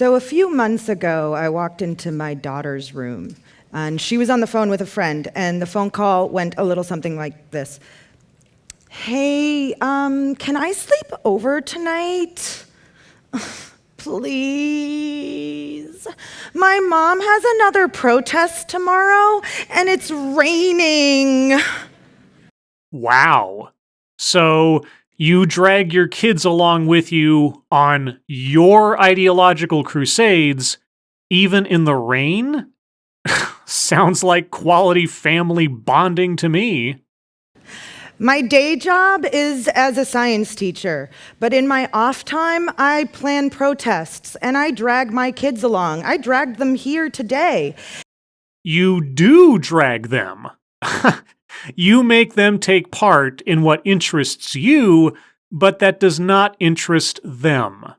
So a few months ago, I walked into my daughter's room, and she was on the phone with a friend, and the phone call went a little something like this. Hey, can I sleep over tonight? Please. My mom has another protest tomorrow, and it's raining. Wow. So you drag your kids along with you on your ideological crusades, even in the rain? Sounds like quality family bonding to me. My day job is as a science teacher, but in my off time, I plan protests, and I drag my kids along. I dragged them here today. You do drag them. You make them take part in what interests you, but that does not interest them.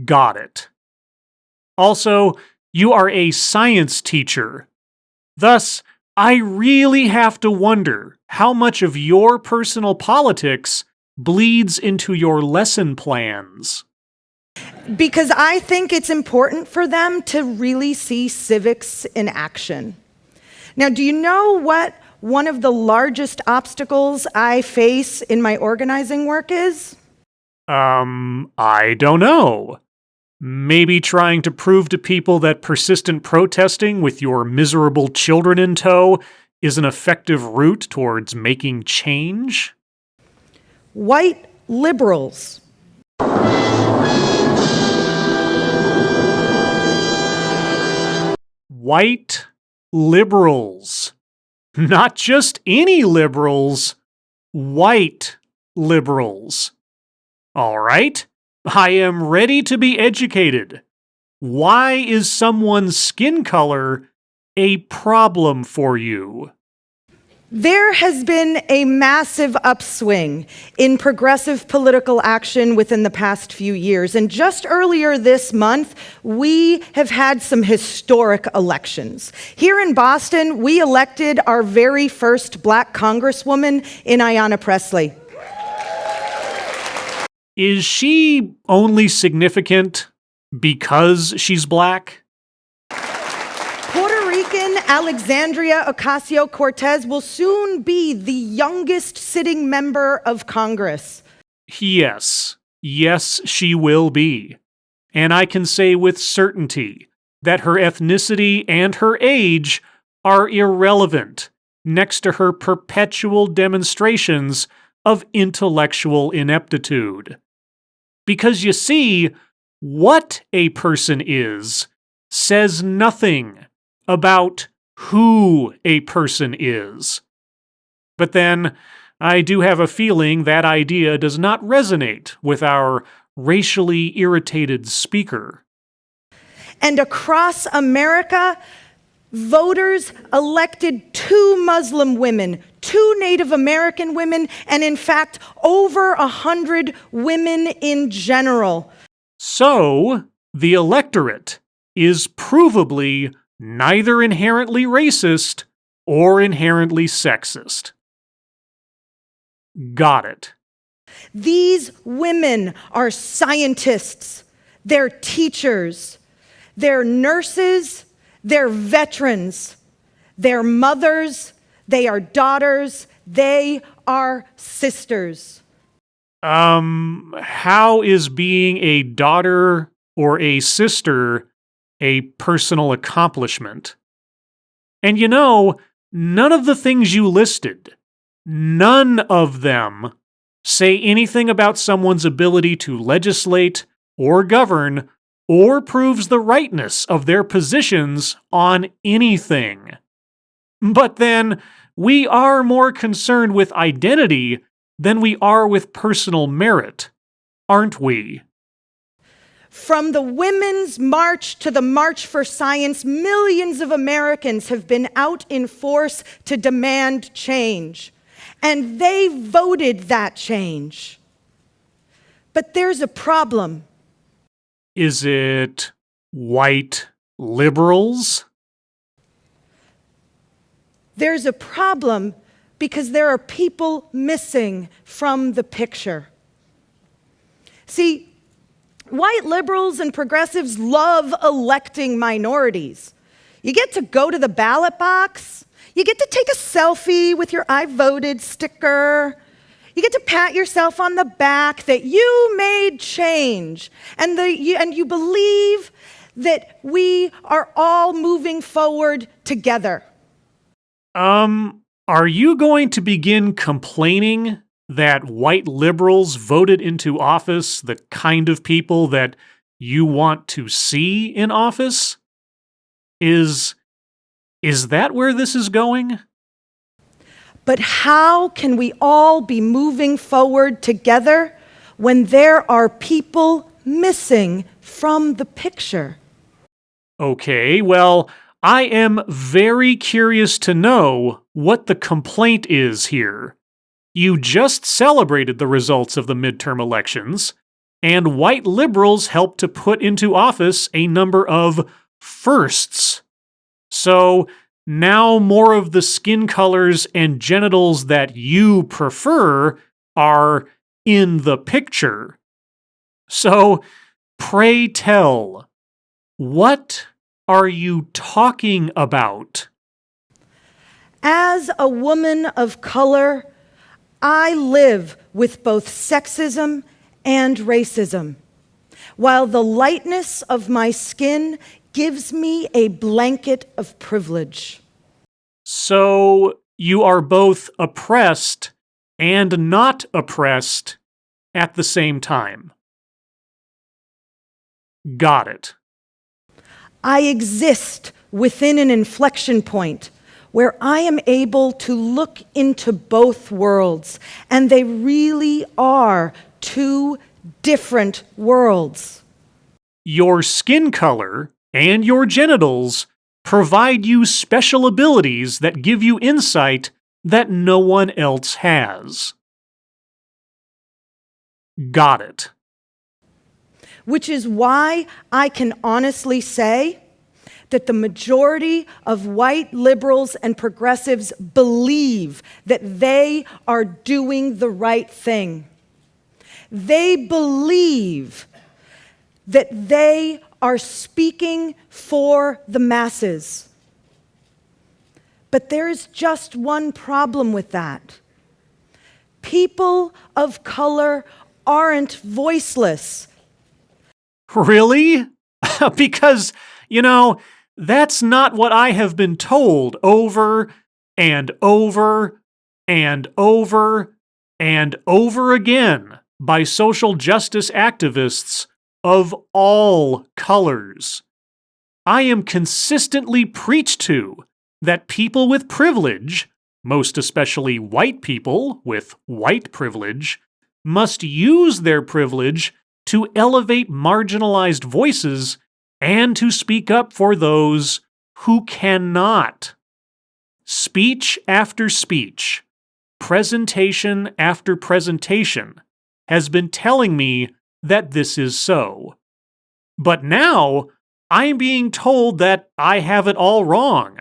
Got it. Also, you are a science teacher. Thus, I really have to wonder how much of your personal politics bleeds into your lesson plans. Because I think it's important for them to really see civics in action. Now, do you know what one of the largest obstacles I face in my organizing work is? I don't know. Maybe trying to prove to people that persistent protesting with your miserable children in tow is an effective route towards making change? White liberals. White liberals. Not just any liberals, white liberals. All right, I am ready to be educated. Why is someone's skin color a problem for you? There has been a massive upswing in progressive political action within the past few years. And just earlier this month, we have had some historic elections. Here in Boston, we elected our very first Black Congresswoman in Ayanna Pressley. Is she only significant because she's Black? Puerto Rican Alexandria Ocasio-Cortez will soon be the youngest sitting member of Congress. Yes, she will be. And I can say with certainty that her ethnicity and her age are irrelevant next to her perpetual demonstrations of intellectual ineptitude. Because you see, what a person is says nothing about who a person is. But then, I do have a feeling that idea does not resonate with our racially irritated speaker. And across America, voters elected 2 Muslim women, 2 Native American women, and in fact, over 100 women in general. So, the electorate is provably neither inherently racist or inherently sexist. Got it. These women are scientists, they're teachers, they're nurses, they're veterans, they're mothers, they are daughters, they are sisters. How is being a daughter or a sister a personal accomplishment? And you know, none of the things you listed, none of them say anything about someone's ability to legislate or govern or proves the rightness of their positions on anything. But then, we are more concerned with identity than we are with personal merit, aren't we? From the Women's March to the March for Science, millions of Americans have been out in force to demand change. And they voted that change. But there's a problem. Is it white liberals? There's a problem because there are people missing from the picture. See, White liberals and progressives love electing minorities. You get to go to the ballot box. You get to take a selfie with your I voted sticker. You get to pat yourself on the back that you made change. And you believe that we are all moving forward together. Are you going to begin complaining that white liberals voted into office the kind of people that you want to see in office? Is that where this is going? But how can we all be moving forward together when there are people missing from the picture? Okay, well, I am very curious to know what the complaint is here. You just celebrated the results of the midterm elections, and white liberals helped to put into office a number of firsts. So now more of the skin colors and genitals that you prefer are in the picture. So, pray tell, what are you talking about? As a woman of color, I live with both sexism and racism, while the lightness of my skin gives me a blanket of privilege. So, you are both oppressed and not oppressed at the same time. Got it. I exist within an inflection point where I am able to look into both worlds, and they really are two different worlds. Your skin color and your genitals provide you special abilities that give you insight that no one else has. Got it. Which is why I can honestly say that the majority of white liberals and progressives believe that they are doing the right thing. They believe that they are speaking for the masses. But there is just one problem with that. People of color aren't voiceless. Really? Because, that's not what I have been told over and over and over and over again by social justice activists of all colors. I am consistently preached to that people with privilege, most especially white people with white privilege, must use their privilege to elevate marginalized voices and to speak up for those who cannot. Speech after speech, presentation after presentation has been telling me that this is so. But now, I'm being told that I have it all wrong,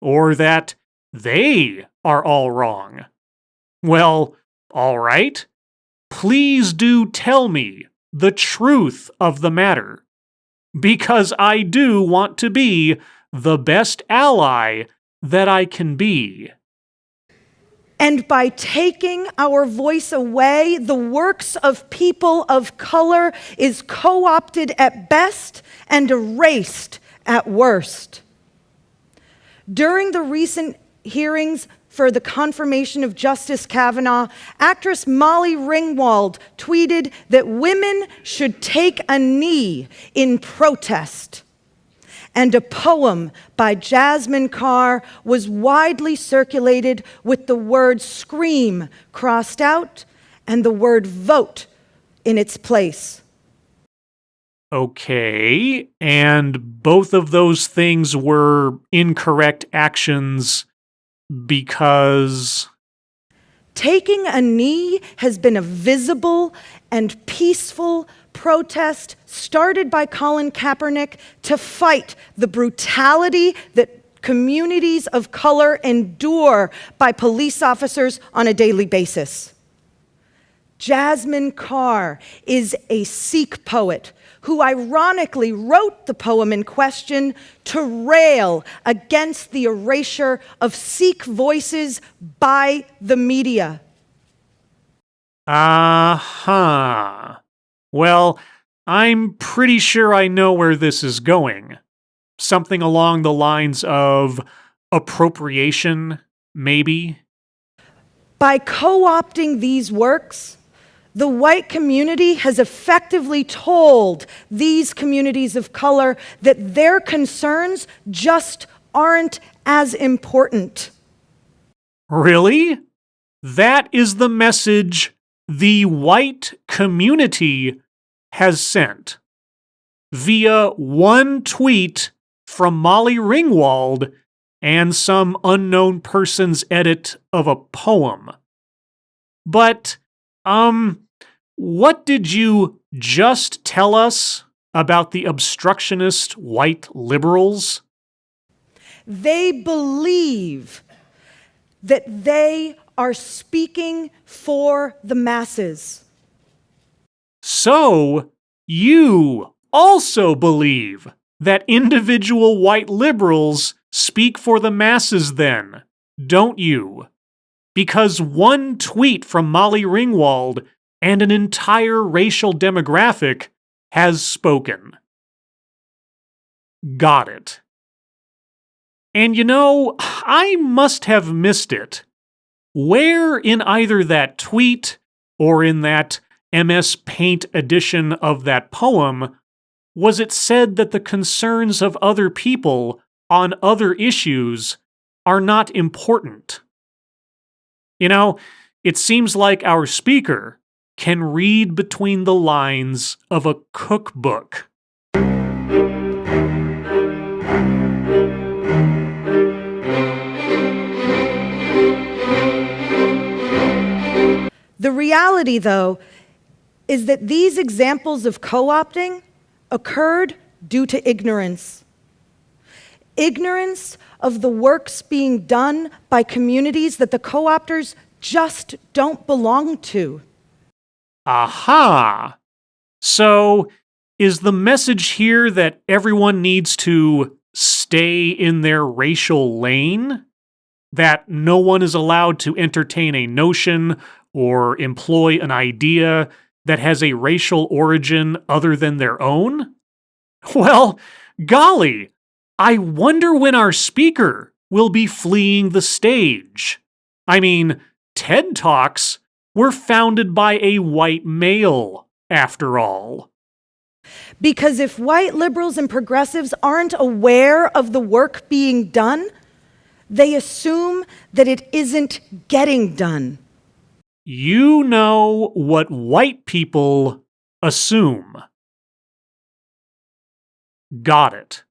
or that they are all wrong. Well, all right. Please do tell me the truth of the matter, because I do want to be the best ally that I can be. And by taking our voice away, the works of people of color is co-opted at best and erased at worst. During the recent hearings for the confirmation of Justice Kavanaugh, actress Molly Ringwald tweeted that women should take a knee in protest. And a poem by Jasmine Carr was widely circulated with the word scream crossed out and the word vote in its place. Okay, and both of those things were incorrect actions because... Taking a knee has been a visible and peaceful protest started by Colin Kaepernick to fight the brutality that communities of color endure by police officers on a daily basis. Jasmine Carr is a Sikh poet who ironically wrote the poem in question to rail against the erasure of Sikh voices by the media. Well, I'm pretty sure I know where this is going. Something along the lines of appropriation, maybe? By co-opting these works, the white community has effectively told these communities of color that their concerns just aren't as important. Really? That is the message the white community has sent via one tweet from Molly Ringwald and some unknown person's edit of a poem. But, what did you just tell us about the obstructionist white liberals? They believe that they are speaking for the masses. So, you also believe that individual white liberals speak for the masses then, don't you? Because one tweet from Molly Ringwald and an entire racial demographic has spoken. Got it. And you know, I must have missed it. Where in either that tweet or in that MS Paint edition of that poem was it said that the concerns of other people on other issues are not important? You know, it seems like our speaker can read between the lines of a cookbook. The reality, though, is that these examples of co-opting occurred due to ignorance. Ignorance of the works being done by communities that the co-opters just don't belong to. Aha! So, is the message here that everyone needs to stay in their racial lane? That no one is allowed to entertain a notion or employ an idea that has a racial origin other than their own? Well, golly, I wonder when our speaker will be fleeing the stage. I mean, TED Talks were founded by a white male, after all. Because if white liberals and progressives aren't aware of the work being done, they assume that it isn't getting done. You know what white people assume. Got it.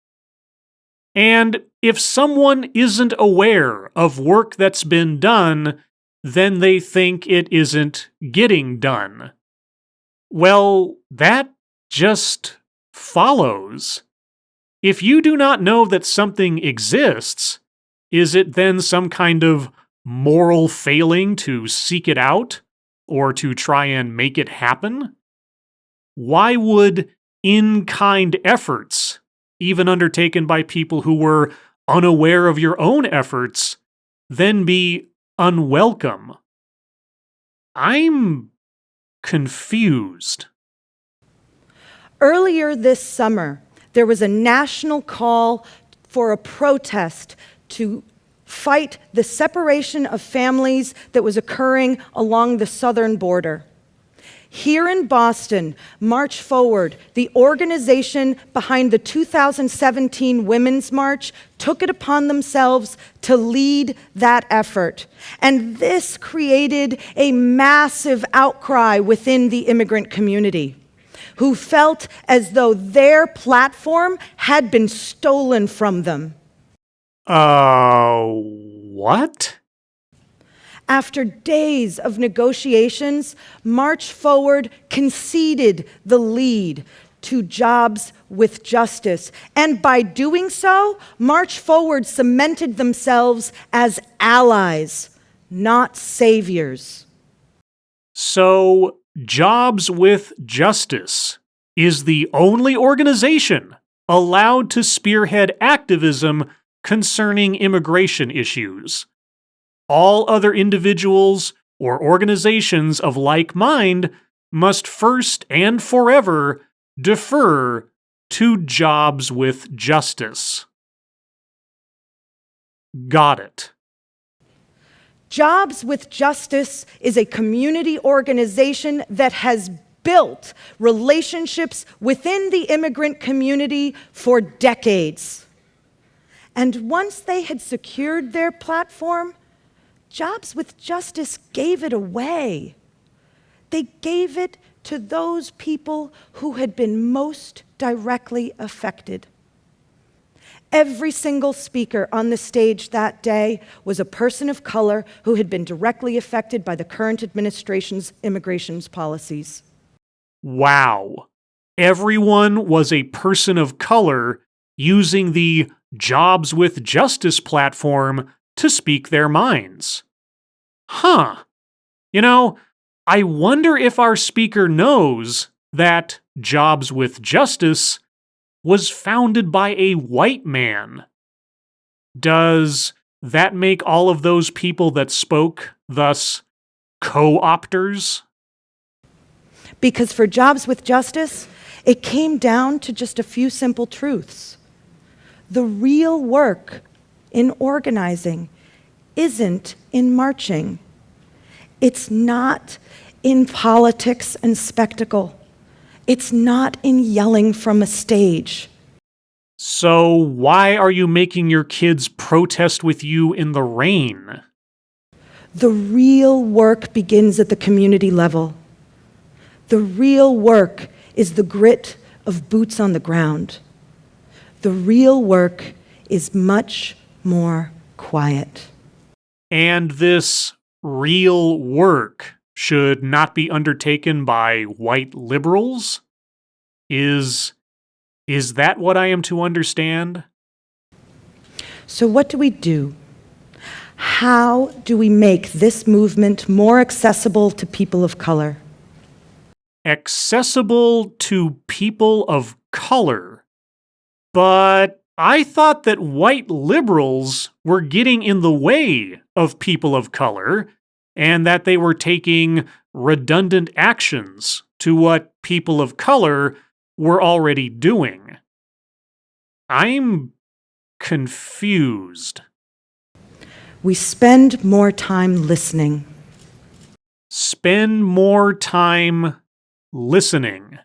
And if someone isn't aware of work that's been done, then they think it isn't getting done. Well, that just follows. If you do not know that something exists, is it then some kind of moral failing to seek it out or to try and make it happen? Why would in-kind efforts, even undertaken by people who were unaware of your own efforts, then be unwelcome? I'm confused. Earlier this summer, there was a national call for a protest to fight the separation of families that was occurring along the southern border. Here in Boston, March Forward, the organization behind the 2017 Women's March, took it upon themselves to lead that effort. And this created a massive outcry within the immigrant community, who felt as though their platform had been stolen from them. What? After days of negotiations, March Forward conceded the lead to Jobs with Justice. And by doing so, March Forward cemented themselves as allies, not saviors. So, Jobs with Justice is the only organization allowed to spearhead activism concerning immigration issues. All other individuals or organizations of like mind must first and forever defer to Jobs with Justice. Got it. Jobs with Justice is a community organization that has built relationships within the immigrant community for decades. And once they had secured their platform, Jobs with Justice gave it away. They gave it to those people who had been most directly affected. Every single speaker on the stage that day was a person of color who had been directly affected by the current administration's immigration policies. Wow. Everyone was a person of color using the Jobs with Justice platform to speak their minds. Huh. You know, I wonder if our speaker knows that Jobs with Justice was founded by a white man. Does that make all of those people that spoke, thus, co-opters? Because for Jobs with Justice, it came down to just a few simple truths. The real work in organizing isn't in marching. It's not in politics and spectacle. It's not in yelling from a stage. So why are you making your kids protest with you in the rain? The real work begins at the community level. The real work is the grit of boots on the ground. The real work is much more quiet. And this real work should not be undertaken by white liberals? Is that what I am to understand? So what do we do? How do we make this movement more accessible to people of color? Accessible to people of color. But I thought that white liberals were getting in the way of people of color and that they were taking redundant actions to what people of color were already doing. I'm confused. We spend more time listening. Spend more time listening.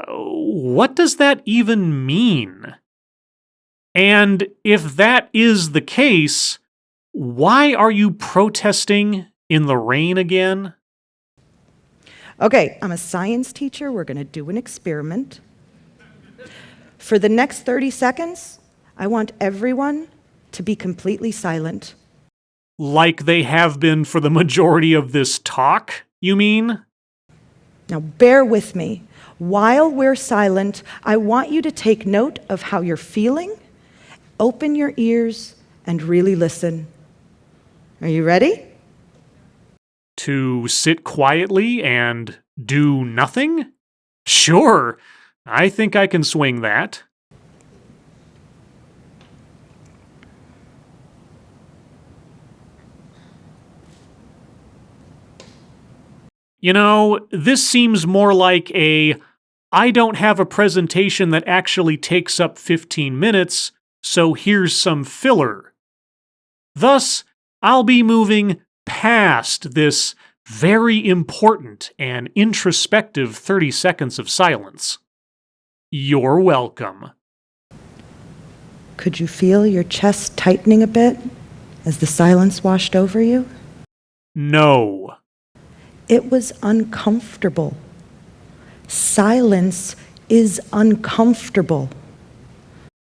What does that even mean? And if that is the case, why are you protesting in the rain again? Okay, I'm a science teacher. We're going to do an experiment. For the next 30 seconds, I want everyone to be completely silent. Like they have been for the majority of this talk, you mean? Now, bear with me. While we're silent, I want you to take note of how you're feeling, open your ears, and really listen. Are you ready? To sit quietly and do nothing? Sure, I think I can swing that. You know, this seems more like I don't have a presentation that actually takes up 15 minutes, so here's some filler. Thus, I'll be moving past this very important and introspective 30 seconds of silence. You're welcome. Could you feel your chest tightening a bit as the silence washed over you? No. It was uncomfortable. Silence is uncomfortable.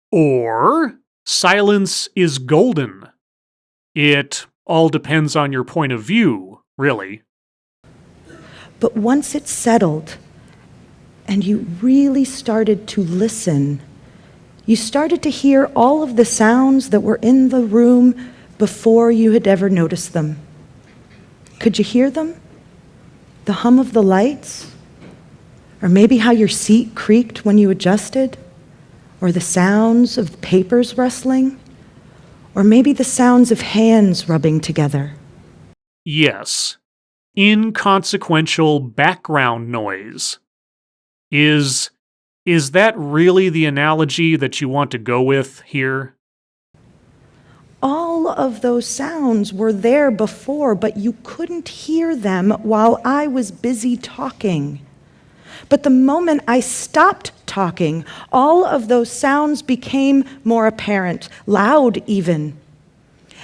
Or silence is golden. It all depends on your point of view, really. But once it settled and you really started to listen, you started to hear all of the sounds that were in the room before you had ever noticed them. Could you hear them? The hum of the lights, Or maybe how your seat creaked when you adjusted? Or the sounds of the papers rustling? Or maybe the sounds of hands rubbing together? Yes. Inconsequential background noise. Is that really the analogy that you want to go with here? All of those sounds were there before, but you couldn't hear them while I was busy talking. But the moment I stopped talking, all of those sounds became more apparent, loud even.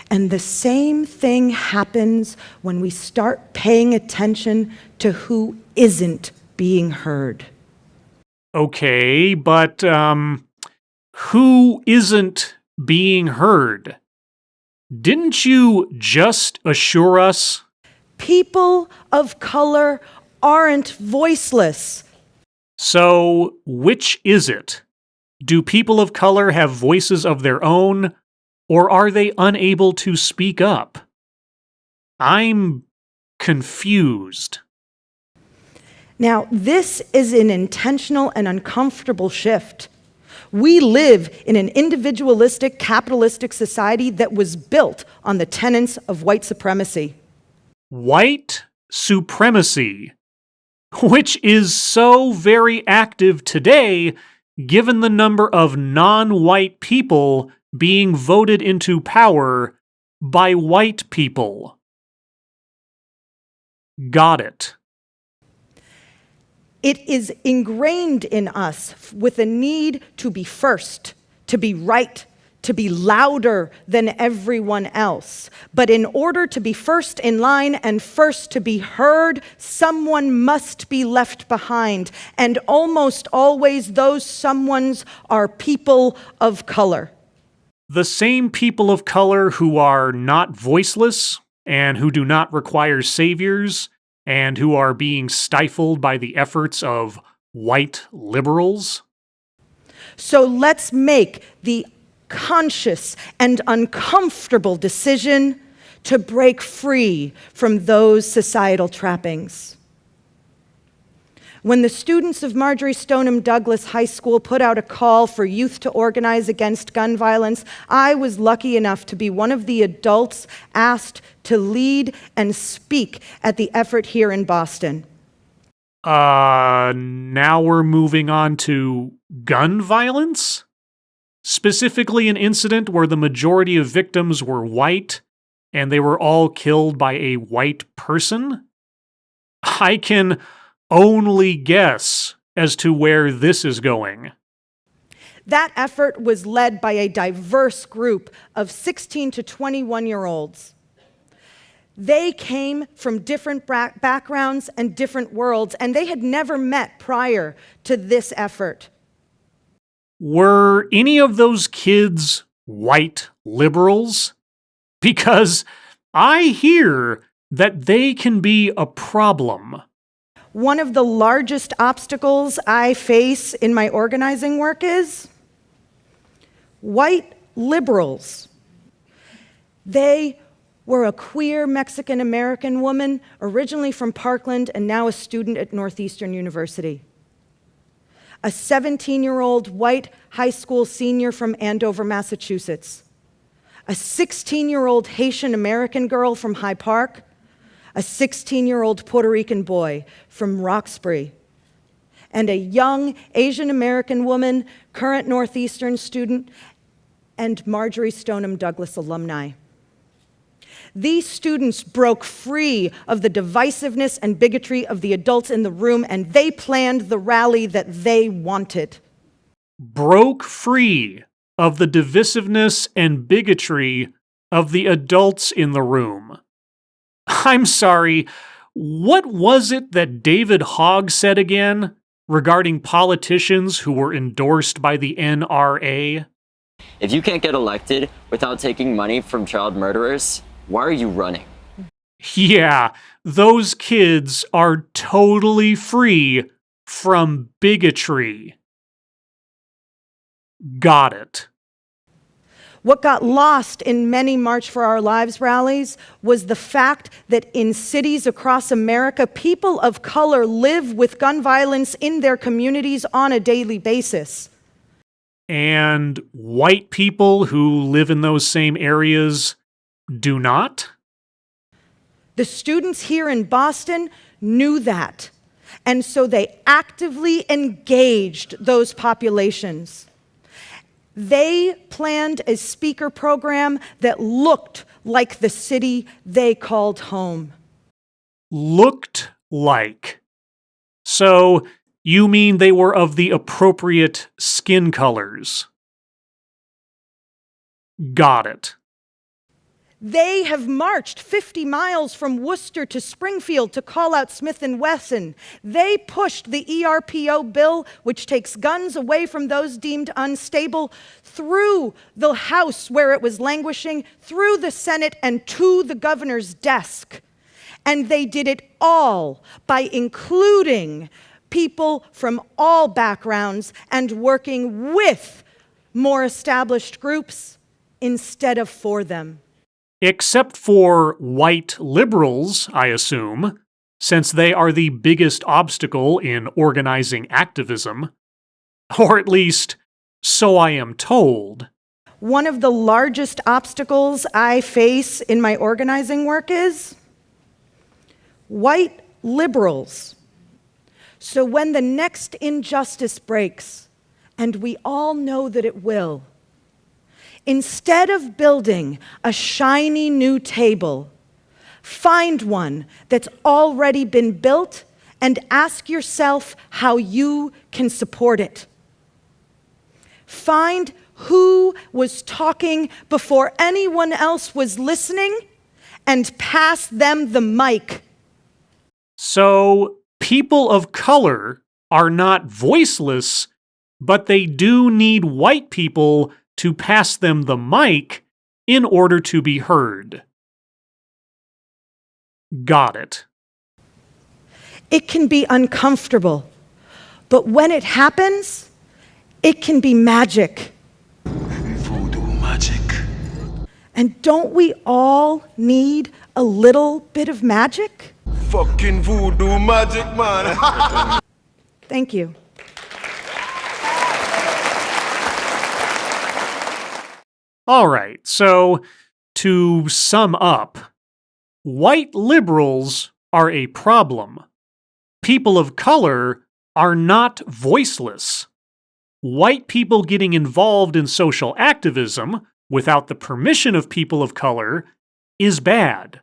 And the same thing happens when we start paying attention to who isn't being heard. Okay, but who isn't being heard? Didn't you just assure us? People of color aren't voiceless. So, which is it? Do people of color have voices of their own, or are they unable to speak up? I'm confused. Now, this is an intentional and uncomfortable shift. We live in an individualistic, capitalistic society that was built on the tenets of white supremacy. White supremacy, which is so very active today given the number of non-white people being voted into power by white people. Got it. It is ingrained in us with a need to be first, to be right, to be louder than everyone else. But in order to be first in line and first to be heard, someone must be left behind. And almost always those someones are people of color. The same people of color who are not voiceless and who do not require saviors and who are being stifled by the efforts of white liberals. So let's make the conscious and uncomfortable decision to break free from those societal trappings. When the students of Marjory Stoneman Douglas High School put out a call for youth to organize against gun violence, I was lucky enough to be one of the adults asked to lead and speak at the effort here in Boston. Now we're moving on to gun violence? Specifically an incident where the majority of victims were white and they were all killed by a white person? I can only guess as to where this is going. That effort was led by a diverse group of 16 to 21-year-olds. They came from different backgrounds and different worlds, and they had never met prior to this effort. Were any of those kids white liberals? Because I hear that they can be a problem. One of the largest obstacles I face in my organizing work is white liberals. They were a queer Mexican-American woman, originally from Parkland and now a student at Northeastern University. A 17-year-old white high school senior from Andover, Massachusetts. A 16-year-old Haitian-American girl from High Park. A 16-year-old Puerto Rican boy from Roxbury, and a young Asian-American woman, current Northeastern student, and Marjory Stoneman Douglas alumni. These students broke free of the divisiveness and bigotry of the adults in the room, and they planned the rally that they wanted. Broke free of the divisiveness and bigotry of the adults in the room. I'm sorry, what was it that David Hogg said again regarding politicians who were endorsed by the NRA? If you can't get elected without taking money from child murderers, why are you running? Yeah, those kids are totally free from bigotry. Got it. What got lost in many March for Our Lives rallies was the fact that in cities across America, people of color live with gun violence in their communities on a daily basis. And white people who live in those same areas do not? The students here in Boston knew that, and so they actively engaged those populations. They planned a speaker program that looked like the city they called home. Looked like. So, you mean they were of the appropriate skin colors? Got it. They have marched 50 miles from Worcester to Springfield to call out Smith & Wesson. They pushed the ERPO bill, which takes guns away from those deemed unstable, through the House where it was languishing, through the Senate, and to the governor's desk. And they did it all by including people from all backgrounds and working with more established groups instead of for them. Except for white liberals, I assume, since they are the biggest obstacle in organizing activism. Or at least, so I am told. One of the largest obstacles I face in my organizing work is white liberals. So when the next injustice breaks, and we all know that it will, instead of building a shiny new table, find one that's already been built and ask yourself how you can support it. Find who was talking before anyone else was listening and pass them the mic. So, people of color are not voiceless, but they do need white people to pass them the mic in order to be heard. Got it. It can be uncomfortable, but when it happens, it can be magic. Voodoo magic. And don't we all need a little bit of magic? Fucking voodoo magic, man. Thank you. All right, so to sum up, white liberals are a problem. People of color are not voiceless. White people getting involved in social activism without the permission of people of color is bad.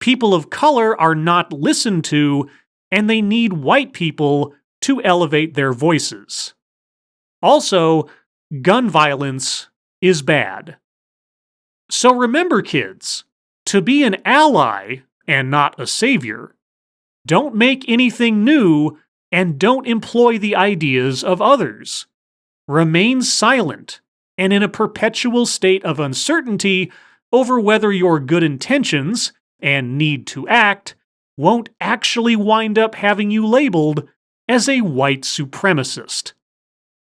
People of color are not listened to, and they need white people to elevate their voices. Also, gun violence is bad. So remember, kids, to be an ally and not a savior, don't make anything new and don't employ the ideas of others. Remain silent and in a perpetual state of uncertainty over whether your good intentions and need to act won't actually wind up having you labeled as a white supremacist.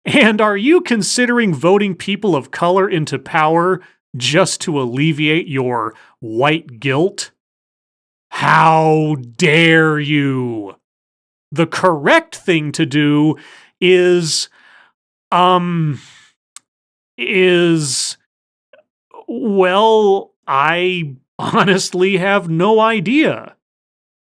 And are you considering voting people of color into power just to alleviate your white guilt? How dare you? The correct thing to do is, well, I honestly have no idea.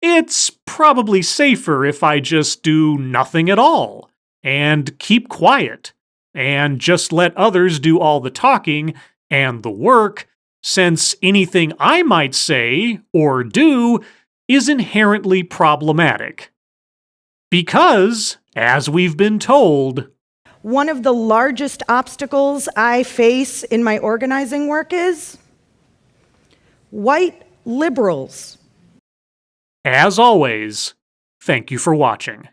It's probably safer if I just do nothing at all and keep quiet and just let others do all the talking and the work, since anything I might say or do is inherently problematic. Because, as we've been told, One of the largest obstacles I face in my organizing work is white liberals. as always, thank you for watching.